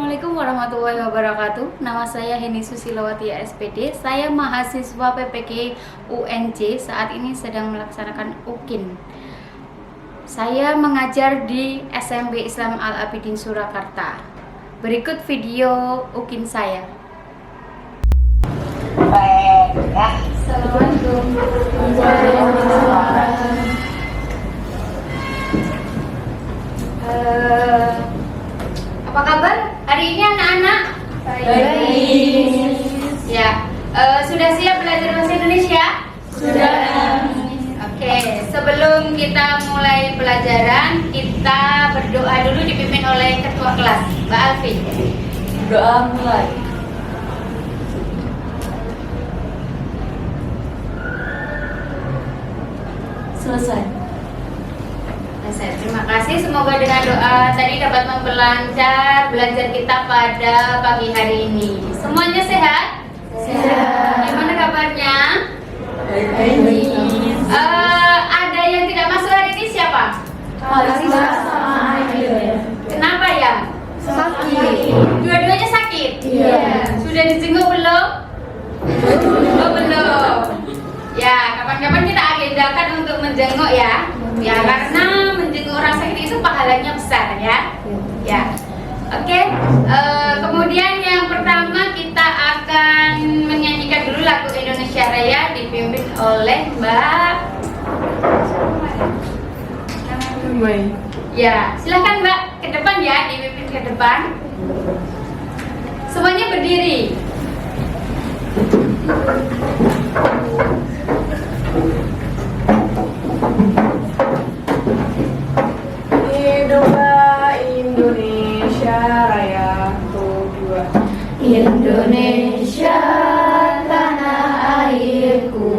Assalamualaikum warahmatullahi wabarakatuh. Nama saya Heni Susilawati SPD. Saya mahasiswa PPG UNJ. Saat ini sedang melaksanakan UKIN. Saya mengajar di SMP Islam Al-Abidin Surakarta. Berikut video UKIN saya. Baik, ya. Assalamualaikum. Apa kabar hari ini anak-anak? Baik. Ya, sudah siap belajar bahasa Indonesia? Sudah. Oke, sebelum kita mulai pelajaran, kita berdoa dulu dipimpin oleh ketua kelas, Mbak Alfi. Doa mulai. Selesai. Terima kasih, semoga dengan doa tadi dapat memperlancar belajar kita pada pagi hari ini. Semuanya sehat? Sehat. Gimana kabarnya? Baik. Ada yang tidak masuk hari ini siapa? Kalista sama Aida. Kenapa ya? Sakit. Dua-duanya sakit? Iya. Sudah dijenguk belum? Oh, belum. Ya, kapan-kapan kita agendakan untuk menjenguk ya. Ya, karena menjenguk orang sakit itu pahalanya besar ya. Ya. Oke. Kemudian yang pertama kita akan menyanyikan dulu lagu Indonesia Raya dipimpin oleh Mbak Baik. Ya, silakan Mbak ke depan ya, dipimpin ke depan. Semuanya berdiri. Hiduplah Indonesia Raya. 2. Indonesia tanah airku,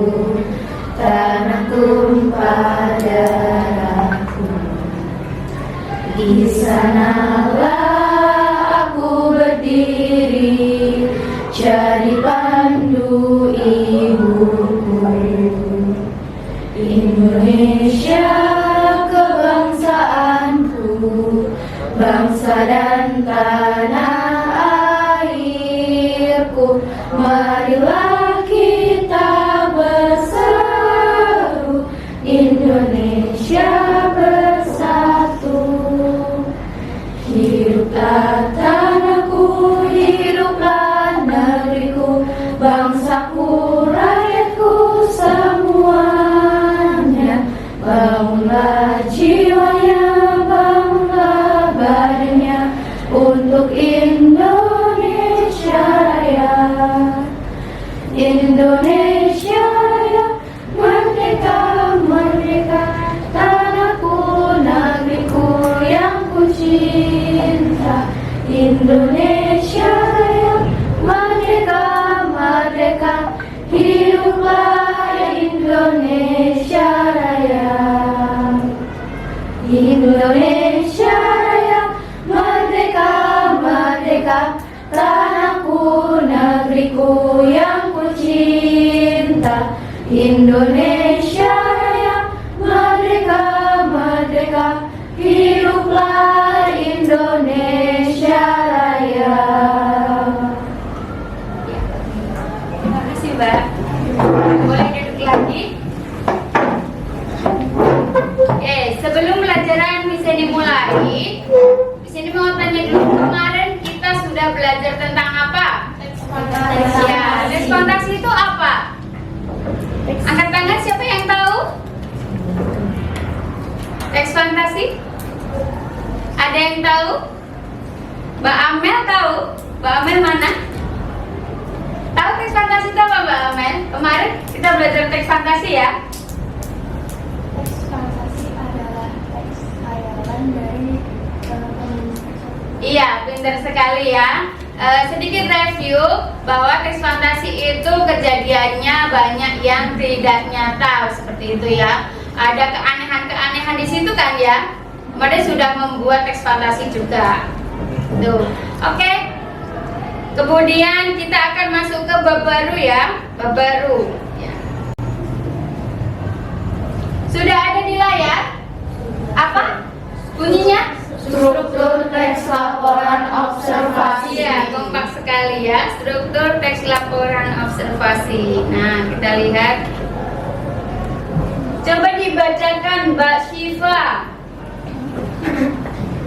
tanah tumpah darahku. Di sanalah aku berdiri, jadi pandu ibuku. Indonesia kebangsaanku, bangsa dan tanah airku. Marilah kita berseru, Indonesia bersatu. Hiduplah tanahku, hiduplah negeriku, bangsaku, rakyatku semuanya. Bangunlah jiwanya, bangunlah badannya untuk Indonesia Raya. Indonesia Raya, merdeka, merdeka, tanahku, negeriku yang ku cinta. Indonesia Raya, merdeka, merdeka, hiduplah Indonesia Raya. Indonesia Raya, merdeka, merdeka, tanahku, negeriku yang ku cinta. Indonesia Raya, merdeka, merdeka, hiduplah Indonesia Raya. Terima kasih Mbak. Boleh duduk lagi. Oke, sebelum pelajaran bisa dimulai, di sini mau tanya dulu, kemarin kita sudah belajar tentang apa? Ya, teks fantasi itu apa? Angkat tangan siapa yang tahu? Teks fantasi? Ada yang tahu? Mbak Amel tahu? Mbak Amel mana? Tahu teks fantasi itu apa Mbak Amel? Kemarin kita belajar teks fantasi ya. Teks fantasi adalah teks khayalan dari Iya, pintar sekali ya. Sedikit review bahwa teks fantasi itu kejadiannya banyak yang tidak nyata seperti itu ya. Ada keanehan-keanehan di situ kan ya. Kemarin sudah membuat teks fantasi juga. Tuh, oke. Kemudian kita akan masuk ke bab baru ya, bab baru. Ya. Sudah ada di layar? Apa bunyinya? struktur teks laporan observasi sekali ya, struktur teks laporan observasi. Nah, kita lihat. Coba dibacakan Mbak Syifa.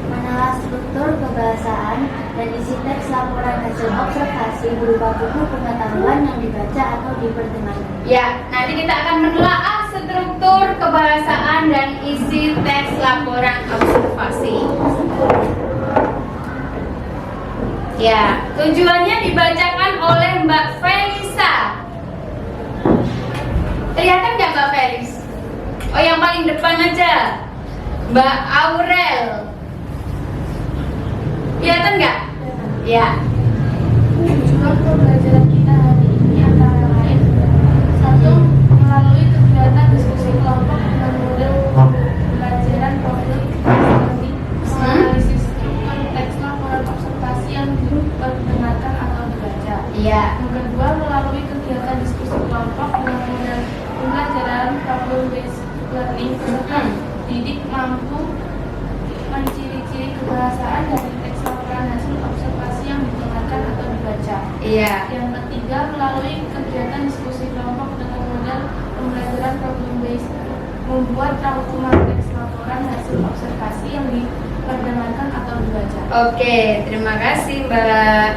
Menelaah struktur kebahasaan dan isi teks laporan hasil observasi berupa buku pengetahuan yang dibaca atau diperdengarkan. Ya, nanti kita akan menelaah struktur kebahasaan dan isi teks laporan observasi. Ya, tujuannya dibacakan oleh Mbak Felisa. Kelihatan nggak Mbak Felis? Oh, yang paling depan aja, Mbak Aurel. Kelihatan nggak? Ya. Tujuan pembelajaran kita hari ini antara lain: 1. Melalui kegiatan diskusi kelompok dengan model pembelajaran problem seperti menganalisis struktur teks laporan observasi yang diperdengarkan atau dibaca. Iya. Yang kedua, melalui kegiatan diskusi kelompok dengan model pembelajaran problem based learning serta didik mampu menciri-ciri kebahasaan dari teks laporan hasil observasi yang didengarkan atau dibaca. Iya. Yang ketiga, melalui kegiatan diskusi kelompok dengan model pembelajaran problem based membuat rangkuman teks laporan hasil observasi yang diperdengarkan atau dibaca. Oke, terima kasih Mbak.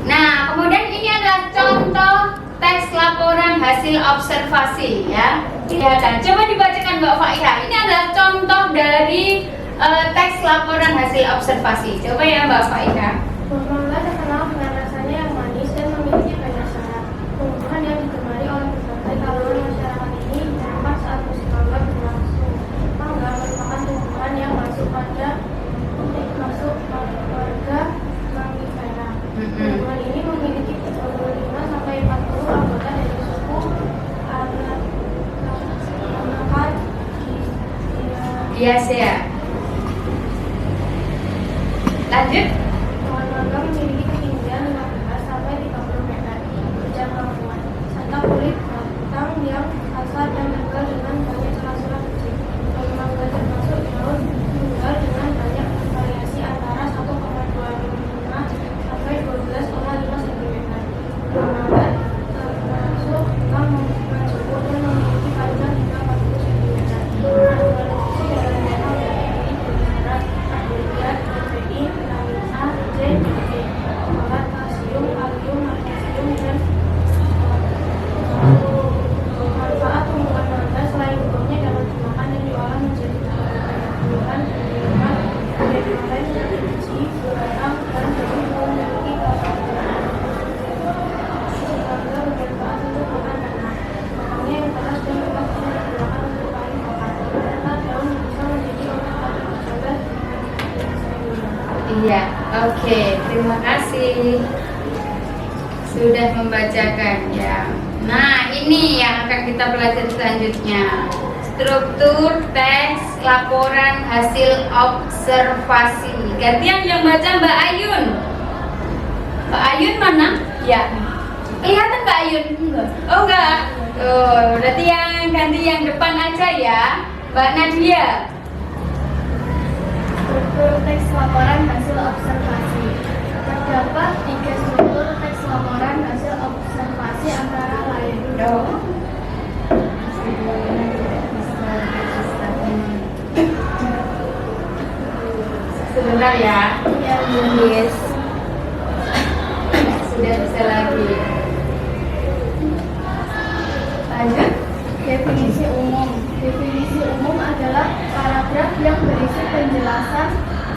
Nah, kemudian ini adalah contoh teks laporan hasil observasi ya. Ya, dan coba dibacakan Mbak Faiha. Ini adalah contoh dari teks laporan hasil observasi. Coba ya Mbak Faiha. Mangga terkenal dengan rasanya yang manis dan memiliki banyak syarat. Tumbuhan yang digemari oleh berbagai kalangan masyarakat ini tampak saat musim mangga berlangsung. Mangga merupakan tumbuhan yang masuk warga Mangifera. Tumbuhan ini memiliki 35 sampai 40 anggota dari suku Biasa. Lanjut. Pohon mangga memiliki ketinggian 15 sampai 30 meter sejak lengkungan, serta kulit batang yang kasar dan tebal dengan banyak celah-celah kecil. Pohon mangga termasuk daun tunggal dengan banyak variasi antara 1,25 sampai 12,5 cm. Pohon mangga termasuk yang mencukup dan memiliki panjang hingga 40 cm. Reproduksi dalam jangka dari berat karbohidrat, protein, vitamin A, C, D, folat, kalsium, kalium, magnesium, dan manfaat tumbuhan mangga selain buahnya dapat dimakan dan diolah menjadi buah-buahan, minuman, dendeng, biji, garam, dan daging memiliki karbohidrat. Sisi mangga bermanfaat untuk makan tanah. Batangnya yang keras dan lemak bisa digunakan untuk kain pakan. Serta daun bisa menjadi obat batuk berjalan dengan sayuran. Iya, oke, terima kasih sudah membacakan ya. Nah, ini yang akan kita pelajari selanjutnya. Struktur teks laporan hasil observasi. Gantian yang baca Mbak Ayun. Mbak Ayun mana? Ya. Kelihatan Mbak Ayun? Enggak. Oh enggak. Oh, berarti yang ganti yang depan aja ya. Mbak Nadia. Struktur teks laporan hasil observasi. Terdapat 3 struktur teks laporan hasil observasi antara lain. Sebentar ya. Yes. Sudah bisa lagi. Lanjut. Definisi umum. Definisi umum adalah paragraf yang berisi penjelasan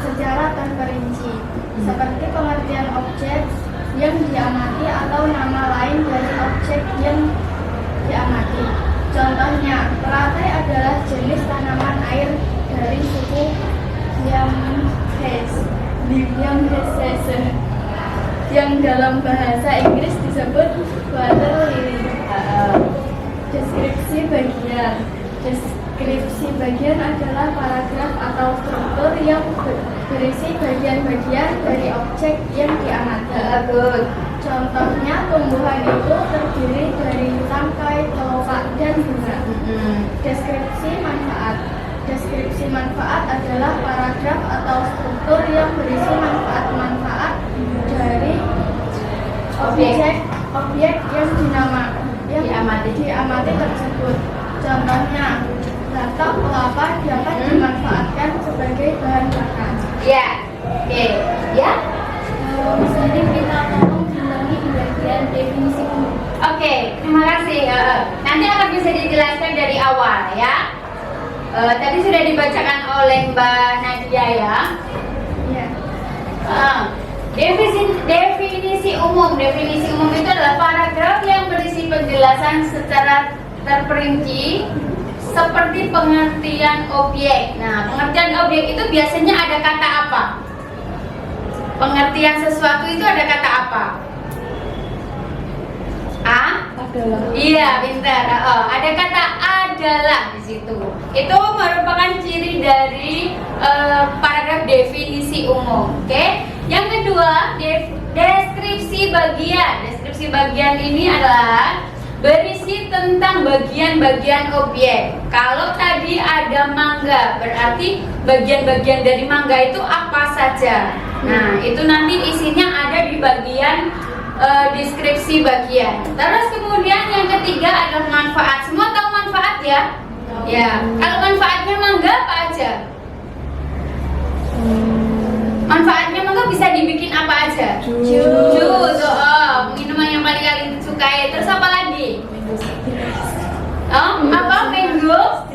secara terperinci, seperti pengertian objek yang diamati atau nama lain dari objek yang diamati. Contohnya, teratai adalah jenis tanaman air dari suku Diamanthes, yang dalam bahasa Inggris disebut water lily. Deskripsi bagian adalah paragraf atau struktur yang berisi bagian-bagian dari objek yang diamati. Contohnya, tumbuhan itu terdiri dari tangkai, kelopak, dan bunga. Deskripsi manfaat. Deskripsi manfaat adalah paragraf atau struktur yang berisi manfaat-manfaat dari Contohnya, laptop mengapa dapat dimanfaatkan sebagai bahan bakar? Ya, oke, ya. Jadi kita tolong diulangi di bagian definisi umum. Oke, terima kasih. Nanti akan bisa dijelaskan dari awal ya. Tadi sudah dibacakan oleh Mbak Nadia ya. Ya. Definisi umum. Definisi umum itu adalah paragraf yang berisi penjelasan secara terperinci seperti pengertian objek. Nah, pengertian objek itu biasanya ada kata apa? Pengertian sesuatu itu ada kata apa? Adalah. Iya, pintar. Ada kata adalah di situ. Itu merupakan ciri dari paragraf definisi umum. Oke. Yang kedua, deskripsi bagian. Deskripsi bagian ini adalah berisi tentang bagian-bagian objek. Kalau tadi ada mangga, berarti bagian-bagian dari mangga itu apa saja. Nah, itu nanti isinya ada di bagian deskripsi bagian. Terus kemudian yang ketiga adalah manfaat. Semua tahu manfaat ya? Ya. Kalau manfaatnya mangga apa aja? Manfaatnya mangga bisa dibikin apa aja? Jus. Minuman yang paling kalian sukai. Terus apa lagi? Apa? Mango?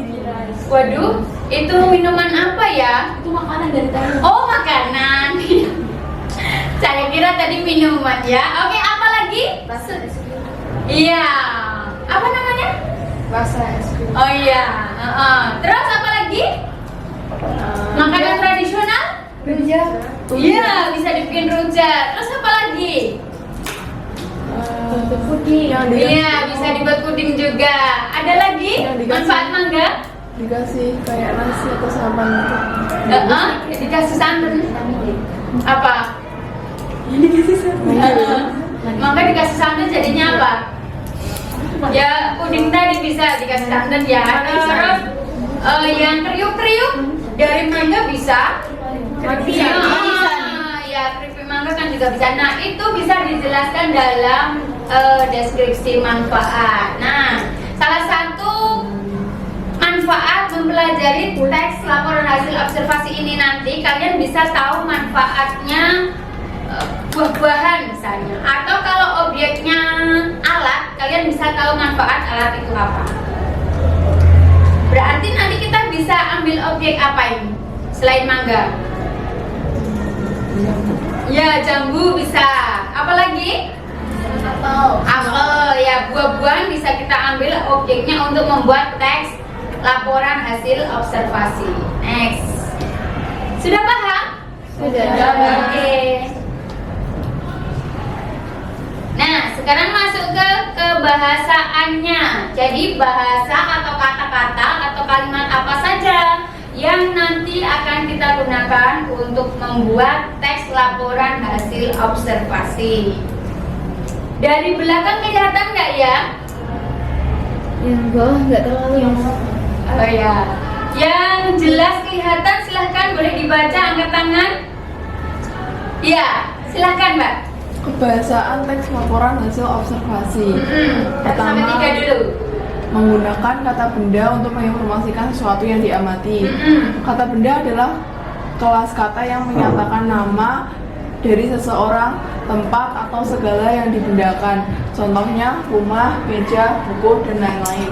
Waduh, itu minuman apa ya? Itu makanan dari tadi. Oh, makanan. Saya kira tadi minuman ya. Oke, apa lagi? Iya. Apa namanya? Rasa es krim. Oh iya. Terus apa lagi? Makanan tradisional? Rujak. Iya, bisa dibikin rujak. Terus apa lagi? Puding. Iya, bisa dibuat puding juga. Ada lagi? Yang dikasih. Manfaat mangga? Dikasih kayak nasi atau santan gitu. Dikasih santan. Apa? Ini dikasih santan. Mangga dikasih santan jadinya apa? Ya, puding tadi bisa dikasih santan ya. Terus yang kriuk-kriuk dari mangga bisa? Bisa. Ya, keripik mangga kan juga bisa. Nah, itu bisa dijelaskan dalam deskripsi manfaat. Nah, salah satu manfaat mempelajari teks laporan hasil observasi ini nanti kalian bisa tahu manfaatnya buah-buahan misalnya, atau kalau objeknya alat, kalian bisa tahu manfaat alat itu apa. Berarti nanti kita bisa ambil objek apa ini selain mangga? Ya, jambu bisa. Apalagi? Apel. Ya, buah-buahan bisa kita ambil objeknya untuk membuat teks laporan hasil observasi. Next. Sudah paham? Sudah. Oke. Nah, sekarang masuk ke kebahasaannya. Jadi bahasa atau kata-kata atau kalimat apa saja yang nanti akan kita gunakan untuk membuat teks laporan hasil observasi. Dari belakang kelihatan nggak ya? Enggak terlalu yang Oh ya. Yang jelas kelihatan, silahkan boleh dibaca, angkat tangan. Ya, silahkan Mbak. Kebiasaan teks laporan hasil observasi. Satu sampai tiga dulu. Menggunakan kata benda untuk menginformasikan sesuatu yang diamati. Kata benda adalah kelas kata yang menyatakan nama dari seseorang, tempat, atau segala yang dibendakan. Contohnya rumah, meja, buku, dan lain-lain.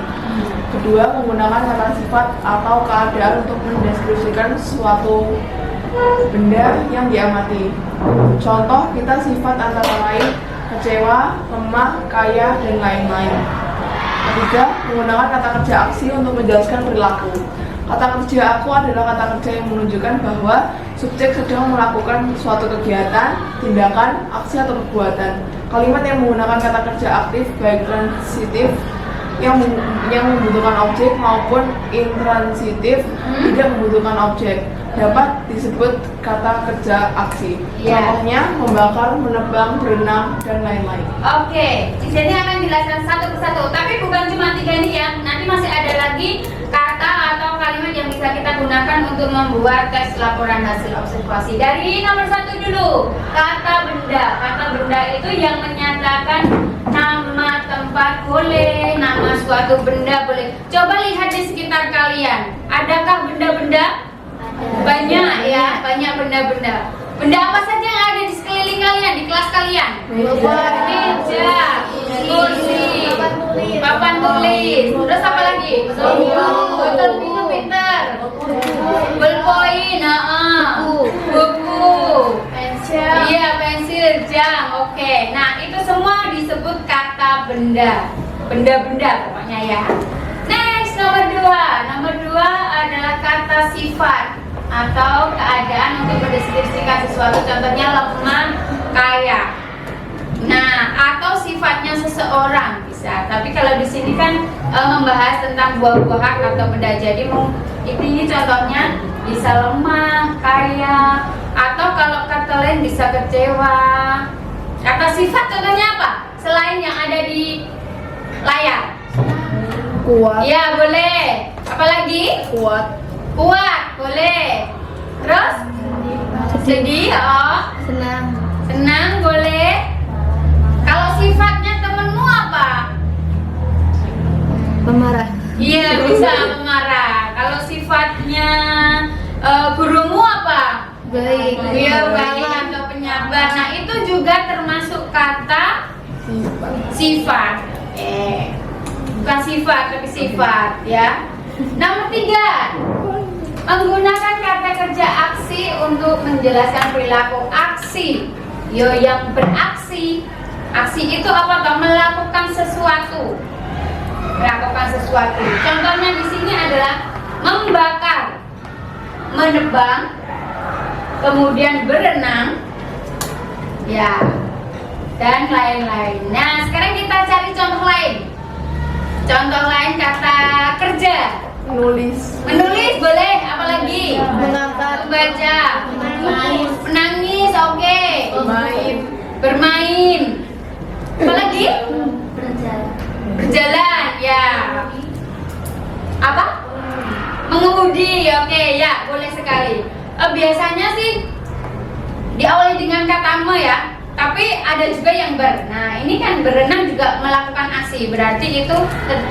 Kedua, menggunakan kata sifat atau keadaan untuk mendeskripsikan suatu benda yang diamati. Contoh kita sifat antara lain kecewa, lemah, kaya, dan lain-lain. Ketiga, menggunakan kata kerja aksi untuk menjelaskan perilaku. Kata kerja aku adalah kata kerja yang menunjukkan bahwa subjek sedang melakukan suatu kegiatan, tindakan, aksi, atau perbuatan. Kalimat yang menggunakan kata kerja aktif baik transitif yang membutuhkan objek maupun intransitif tidak membutuhkan objek dapat disebut kata kerja aksi. Contohnya membakar, menebang, berenang, dan lain-lain. Oke, di sini akan jelaskan satu persatu. Tapi bukan cuma tiga ini ya. Nanti masih ada lagi kata atau kalimat yang bisa kita gunakan untuk membuat teks laporan hasil observasi. Dari nomor satu dulu, kata benda. Kata benda itu yang menyatakan nama tempat boleh, nama suatu benda boleh. Coba lihat di sekitar kalian. Adakah benda-benda? Banyak ya, banyak benda-benda. Benda apa saja yang ada di sekeliling kalian, di kelas kalian? Meja, kursi, papan tulis. Terus apa lagi? Botol minum pinter. Ballpoint, buku, iya pensil, jam. Oke. Nah itu semua disebut kata benda, benda-benda pokoknya ya. Next nomor 2. Nomor 2 adalah kata sifat atau keadaan untuk mendeskripsikan sesuatu. Contohnya lemah, kaya. Nah, atau sifatnya seseorang bisa. Tapi kalau di sini kan membahas tentang buah-buahan atau benda. Jadi ini contohnya bisa lemah, kaya, atau kalau kata lain bisa kecewa. Kata sifat contohnya apa? Selain yang ada di layar. Kuat. Ya, boleh. Apalagi? Kuat. Kuat, boleh. Terus? Sedih, Senang. senang, boleh. Kalau sifatnya temenmu apa? Pemarah. Iya, bisa memarah. Kalau sifatnya gurumu apa? Baik. Iya, baik atau penyabar. Nah, itu juga termasuk kata sifat. Bukan sifat, tapi sifat ya. Nomor 3. Menggunakan kata kerja aksi untuk menjelaskan perilaku aksi. Yang beraksi. Aksi itu apa toh? Melakukan sesuatu. Melakukan sesuatu. Contohnya di sini adalah membakar, menebang, kemudian berenang, ya, dan lain-lain. Nah, sekarang kita cari contoh lain. Contoh lain kata kerja. Menulis. Menulis boleh, apalagi? Mengangkat. Membaca. Menangis. Menangis, oke. Bermain. Bermain. Apalagi? Berjalan. Berjalan, ya. Apa? Mengemudi, oke, ya, boleh sekali. Biasanya sih diawali dengan kata me ya, tapi ada juga yang ber. Nah, ini kan berenang juga melakukan aksi, berarti itu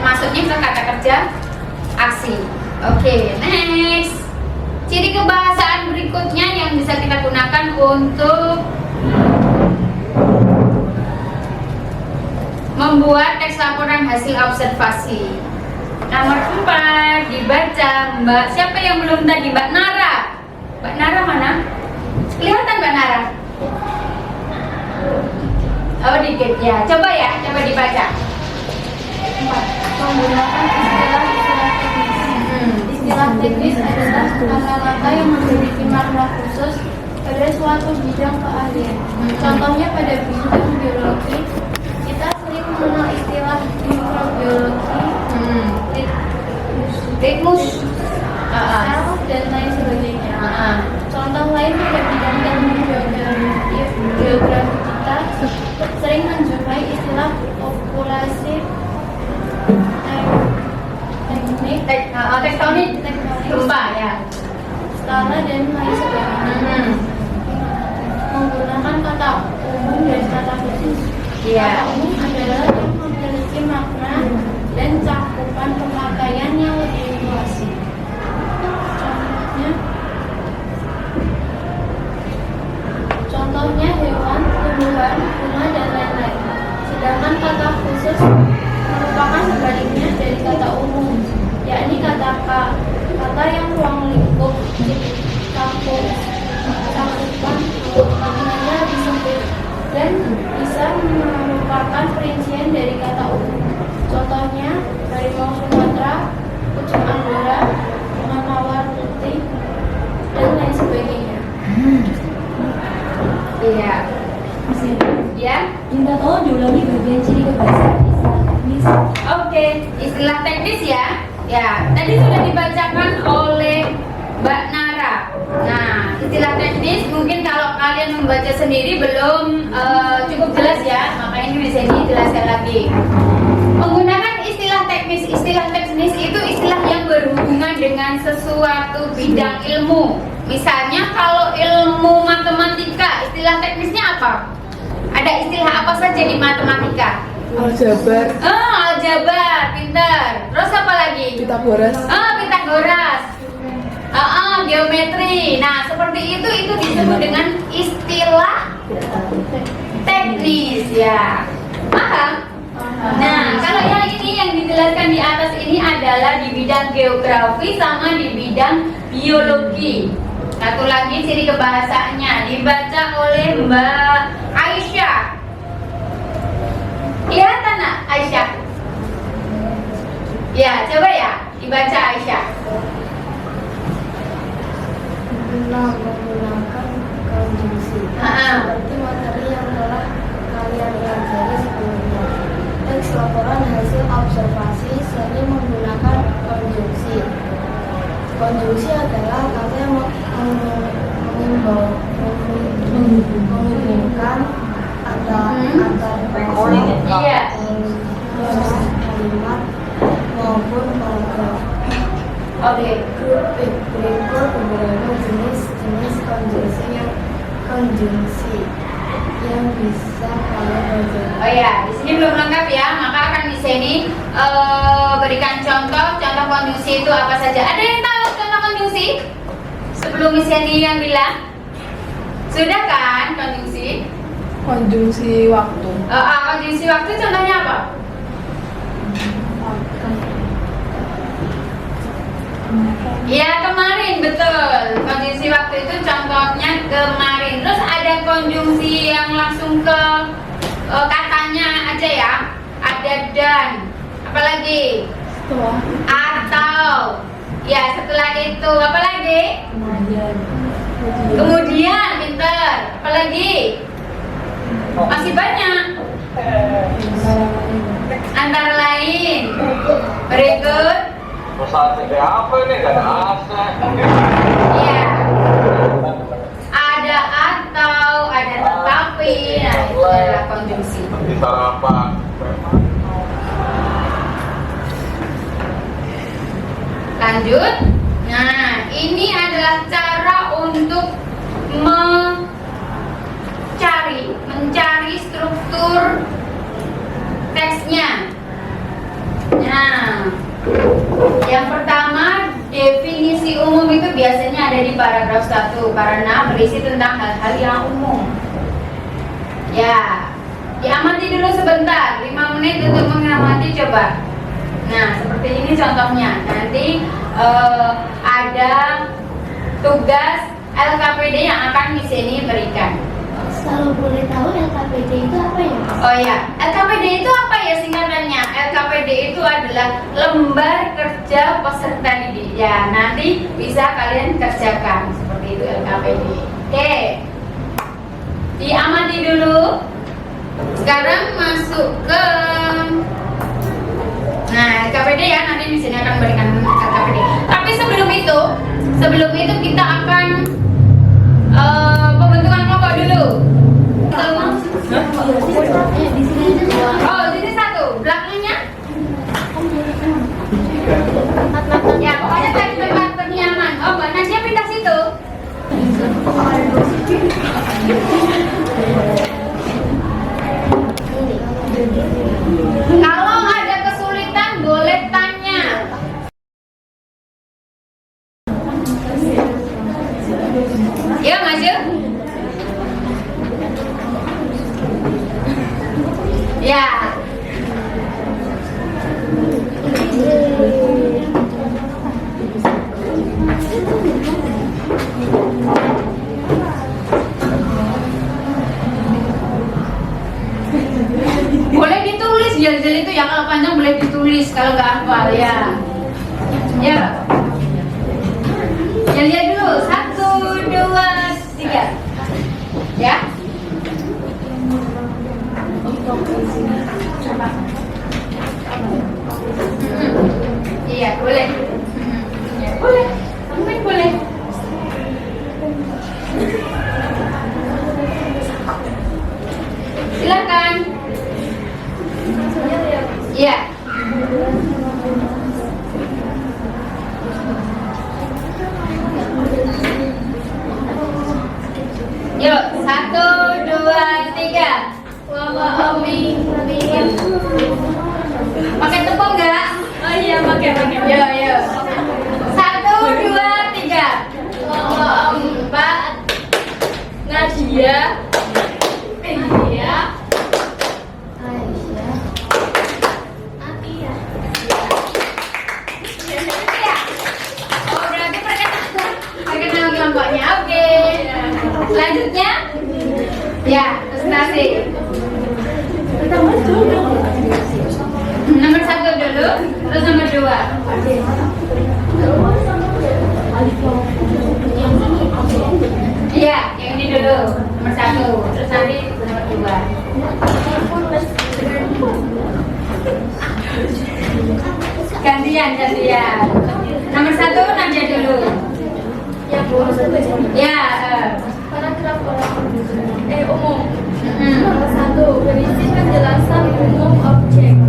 masuknya ke kata kerja aksi. Oke, next. Ciri kebahasaan berikutnya yang bisa kita gunakan untuk membuat teks laporan hasil observasi. Nomor 4 dibaca. Mbak, siapa yang belum tadi? Mbak Nara. Mbak Nara mana? Kelihatan Mbak Nara? Oh, dikit ya. Coba ya, coba dibaca. Menggunakan istilah-istilah teknis. Istilah teknis adalah kata-kata yang memiliki makna khusus pada suatu bidang keahlian. Contohnya pada bidang biologi, kita sering mengenal istilah mikrobiologi, Ritmus. sel, dan lain sebagainya. Contoh lain pada bidang teknik geografi kita sering menjumpai istilah populasi, Tektonik, gempa ya. skala, dan lain sebagainya. Menggunakan kata umum dan kata khusus. Iya. Kata umum adalah yang memiliki makna dan cakupan pemakaian yang lebih luas. Contohnya hewan, tumbuhan, bunga, dan lain-lain. Sedangkan kata khusus merupakan sebaliknya dari kata umum, yakni kata yang ruang lingkup cakupan maknanya lebih sempit dan bisa merupakan perincian dari kata umum. Contohnya harimau Sumatera, kucing Anggora, bunga mawar putih, dan lain sebagainya. Iya. Ya. Minta tolong diulangi bagian ciri kebahasaan istilah teknis. Oke, istilah teknis ya. Ya, tadi sudah dibacakan oleh Mbak Nara. Nah, istilah teknis mungkin kalau kalian membaca sendiri belum cukup jelas ya, makanya ini bisa dijelaskan lagi. Menggunakan istilah teknis. Istilah teknis itu istilah yang berhubungan dengan sesuatu bidang ilmu. Misalnya kalau ilmu matematika, istilah teknisnya apa? Ada istilah apa saja di matematika? Aljabar, Aljabar, pinter. Terus apa lagi? Pitagoras, Pitagoras. Geometri. Nah, seperti itu disebut dengan istilah teknis ya. Paham? Nah, kalau yang ini yang dijelaskan di atas ini adalah di bidang geografi sama di bidang biologi. Satu lagi ciri kebahasaannya dibaca oleh Mbak Aisyah. Kelihatan nak Aisyah? Ya, coba ya dibaca Aisyah. Menggunakan konjungsi seperti materi yang telah kalian pelajari sebelumnya. Teks laporan hasil observasi sering menggunakan konjungsi. Konjungsi adalah kata yang menghubungkan antar Iya. kalimat maupun paragraf. Oke. Berikut beberapa jenis konjungsi yang bisa kalian pelajari. Oh ya, di sini belum lengkap ya, maka akan di sini berikan contoh konjungsi itu apa saja. Ada yang tahu contoh konjungsi? Sebelum Miss Yani yang bilang, sudah kan konjungsi? konjungsi waktu, Konjungsi waktu contohnya apa? Ya kemarin, betul. Konjungsi waktu itu contohnya kemarin. Terus ada konjungsi yang langsung ke katanya aja ya. Ada dan, apalagi? Atau. Ya setelah itu, apa lagi? Kemudian, pinter. Apalagi? Masih banyak. Antara lain. Berikut. Pesan apa ini kan asa? Iya. Ada atau, ada tetapi. Nah, itu adalah konjungsi. Di sarapan. Lanjut. Nah, ini adalah cara untuk mencari struktur teksnya. Nah, yang pertama, definisi umum itu biasanya ada di paragraf 1 karena berisi tentang hal-hal yang umum. Ya, diamati dulu sebentar, 5 menit untuk mengamati coba. Nah, seperti ini contohnya. Nanti ada tugas LKPD yang akan Miss Yani berikan. Kalau boleh tahu LKPD itu apa ya? Oh ya, LKPD itu apa ya singkatannya? LKPD itu adalah lembar kerja peserta didik. Ya, nanti bisa kalian kerjakan seperti itu LKPD. Oke, diamati dulu. Sekarang masuk ke LKPD ya, nanti di sini akan berikan LKPD. Tapi sebelum itu kita akan pembentukan kelompok dulu. Oh, ini satu. Belakangnya? Ya, pokoknya cari tempat ternyaman. Oh, Mbak Nadia pindah situ. Kalau ada kesulitan boleh tanya. Ya, maju. Ya. Boleh ditulis jel-jel itu ya, kalau panjang boleh ditulis kalau nggak hafal ya. Ya. Ya lihat dulu 1, 2, 3. Ya. Iya boleh. Ya, boleh. Amin boleh. Silakan. Iya. Yuk, 1, 2, 3. amin. Pakai tepung nggak? Oh iya, pakai. Yo yo. 1, 2, 3. Mbak Nadia. Iya. Oh berarti perkenalan kelompoknya. Oke. Selanjutnya, ya presentasi. Nomor 1 dulu, terus nomor 2. Iya, yang ini dulu, nomor 1, terus nanti nomor 2. Gantian. Nomor 1 Nadia dulu. Ya, Bu. Ya. Paragraf umum. Nomor 1, berisi penjelasan umum objek.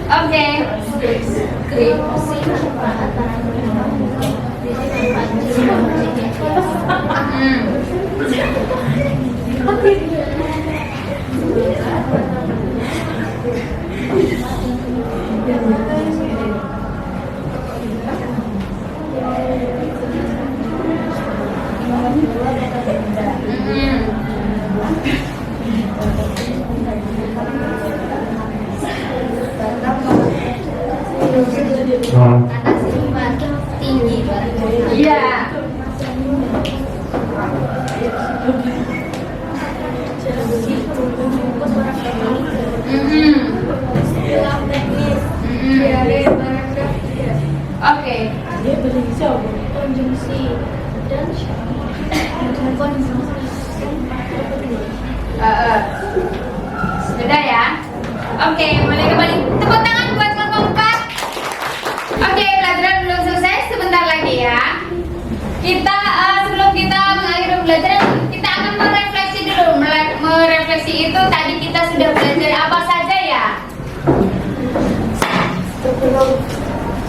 Oke. Iya. Istilah teknis. Dari paragraf 3. Oke. Konjungsi dan Sudah ya. Oke, mulai kembali. Tepuk tangan buat kelompok 4. Oke, pelajaran belum selesai, sebentar lagi ya. Kita sebelum kita mengakhiri pelajaran, kita akan merefleksi dulu. Merefleksi itu tadi kita sudah belajar apa saja ya?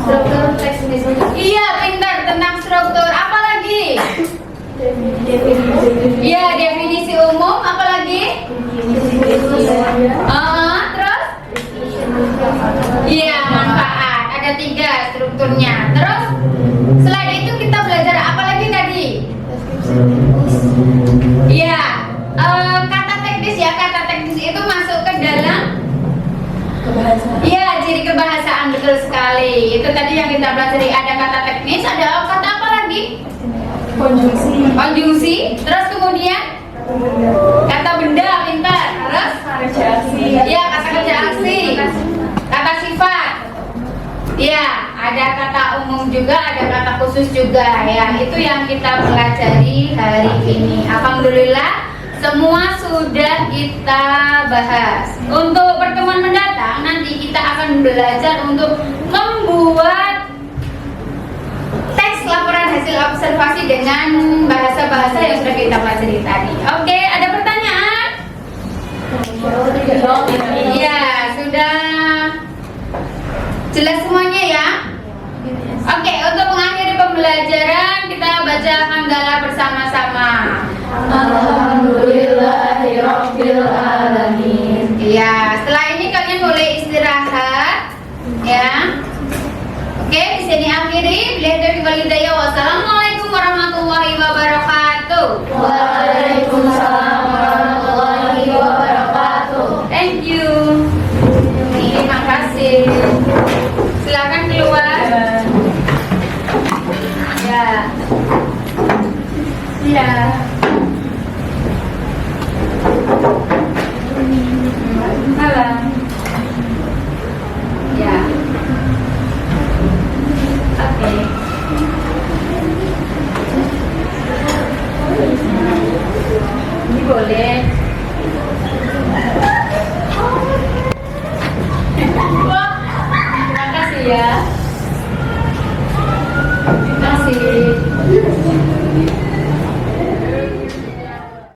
struktur teknis. Iya, pintar tentang struktur. Apa lagi? Iya, definisi umum. Apa lagi? Terus? Iya, manfaat. Ada 3 strukturnya. Terus selain itu kita belajar apa lagi tadi? Iya, kata teknis ya. Kata teknis itu masuk ke dalam. Iya, ciri kebahasaan, betul sekali. Itu tadi yang kita pelajari. Ada kata teknis, ada kata apa lagi? Konjungsi. Terus kemudian kata benda, pintar. Terus? Iya, kata kerja aksi. Kata sifat. Iya, ada kata umum juga, ada kata khusus juga ya. Itu yang kita pelajari hari ini. Alhamdulillah semua sudah kita bahas. Untuk pertemuan mendatang nanti kita akan belajar untuk membuat teks laporan hasil observasi dengan bahasa-bahasa yang sudah kita pelajari tadi. Oke, ada pertanyaan? Iya, sudah jelas semuanya ya? Oke, untuk mengakhiri pembelajaran kita baca hamdalah bersama-sama. Alhamdulillahirabbil alamin. Ya, setelah ini kalian boleh istirahat ya. Oke, di sini akhiri. Billahi taufiq wal hidayah. Wassalamualaikum warahmatullahi wabarakatuh. Waalaikumsalam warahmatullahi wabarakatuh. Thank you. Terima kasih. Silakan keluar. Ya. Ya.